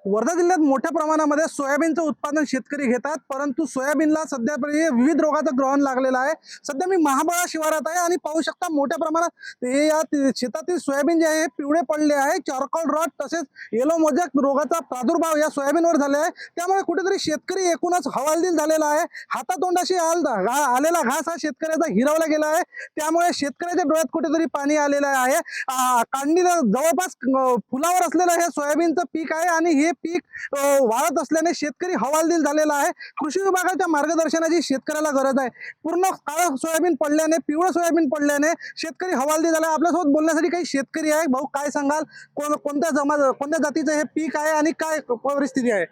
वर्धा जिल्ह्यात मोठ्या प्रमाणामध्ये सोयाबीनचं उत्पादन शेतकरी घेतात, परंतु सोयाबीनला सध्या विविध रोगाचं ग्रहण लागलेलं आहे। सध्या मी महाबळा शिवारात आहे आणि पाहू शकता मोठ्या प्रमाणात हे या शेतातील सोयाबीन जे आहे पिवळे पडले आहे। चारकोल रॉट तसेच येलो मोजॅक रोगाचा प्रादुर्भाव या सोयाबीनवर झाला आहे। त्यामुळे कुठेतरी शेतकरी एकूणच हवालदिल झालेला आहे। हातातोंडाशी आलेला घास हा शेतकऱ्याचा हिरावला गेला आहे। त्यामुळे शेतकऱ्याच्या डोळ्यात कुठेतरी पाणी आलेलं आहे। काढणीला जवळपास फुलावर असलेलं हे सोयाबीनचं पीक आहे आणि हे पीक वाढत असल्याने शेतकरी हवालदिल झालेला आहे। कृषी विभागाच्या मार्गदर्शनाची शेतकऱ्याला गरज आहे। पूर्ण काळं सोयाबीन पडल्याने, पिवळं सोयाबीन पडल्याने शेतकरी हवालदिल झाला। आपल्यासोबत बोलण्यासाठी काही शेतकरी आहे। भाऊ, काय सांगाल, कोणत्या जातीचं हे पीक आहे आणि काय परिस्थिती आहे?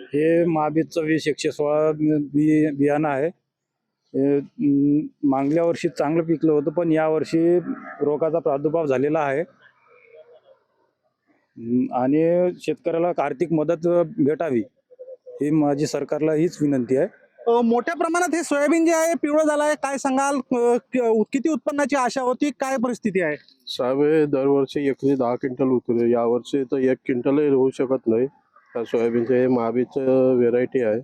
हे महाबीजचं 20-116 बियाणं आहे। मागल्या वर्षी चांगलं पिकलं होतं, पण या वर्षी रोगाचा प्रादुर्भाव झालेला आहे आणि शेतकऱ्याला आर्थिक मदत भेटावी ही माझी सरकारला हीच विनंती आहे। मोठ्या प्रमाणात हे सोयाबीन जे आहे पिवळं झालं आहे, काय सांगाल? किती उत्पन्नाची आशा होती, काय परिस्थिती आहे? साहेब, दरवर्षी एकरी 10 क्विंटल उतरते, यावर्षी तर 1 क्विंटलही होऊ शकत नाही। हा सोयाबीनचं हे महाबीजचं व्हेरायटी आहे,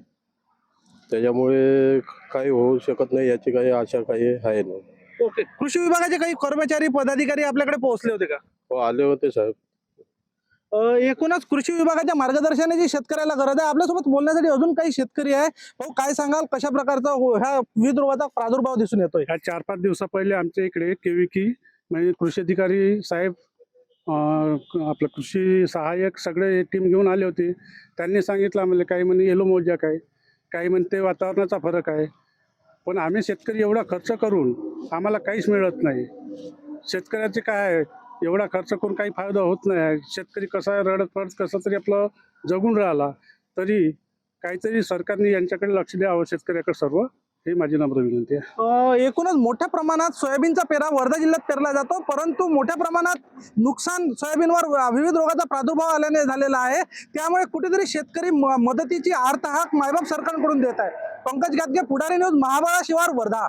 त्याच्यामुळे काही होऊ शकत नाही, याची काही आशा काही आहे नाही। ओके, कृषी विभागाचे काही कर्मचारी पदाधिकारी आपल्याकडे पोहोचले होते का? हो, आले होते साहेब। एकूणच कृषी विभागाच्या मार्गदर्शनाची शेतकऱ्याला गरज आहे। आपल्यासोबत बोलण्यासाठी अजून काही शेतकरी आहे। भाऊ, काय सांगाल, कशा प्रकारचा ह्या विविध रोगाचा प्रादुर्भाव दिसून येतोय? ह्या 4-5 दिवसा पहिले आमच्या इकडे केविकी म्हणजे कृषी अधिकारी साहेब, आपलं कृषी सहाय्यक सगळे टीम घेऊन आले होते। त्यांनी सांगितलं आम्हाला, काही म्हणे येलो मोजॅक आहे, काही म्हणते वातावरणाचा फरक आहे, पण आम्ही शेतकरी एवढा खर्च करून आम्हाला काहीच मिळत नाही। शेतकऱ्याचे काय आहे, एवढा खर्च करून काही फायदा होत नाही। शेतकरी कसा रडत पडत कसं तरी आपलं जगून राहिला, तरी काहीतरी सरकारने यांच्याकडे लक्ष द्यावं शेतकऱ्याकडे सर्व, ही माझी नम्र विनंती आहे। एकूणच मोठ्या प्रमाणात सोयाबीनचा पेरा वर्धा जिल्ह्यात पेरला जातो, परंतु मोठ्या प्रमाणात नुकसान सोयाबीनवर विविध रोगाचा प्रादुर्भाव आल्याने झालेला आहे। त्यामुळे कुठेतरी शेतकरी मदतीची आर्तहाक मायबाप सरकारकडून देत आहे। पंकज गादगे, पुढारी न्यूज, महाबळा शिवार, वर्धा।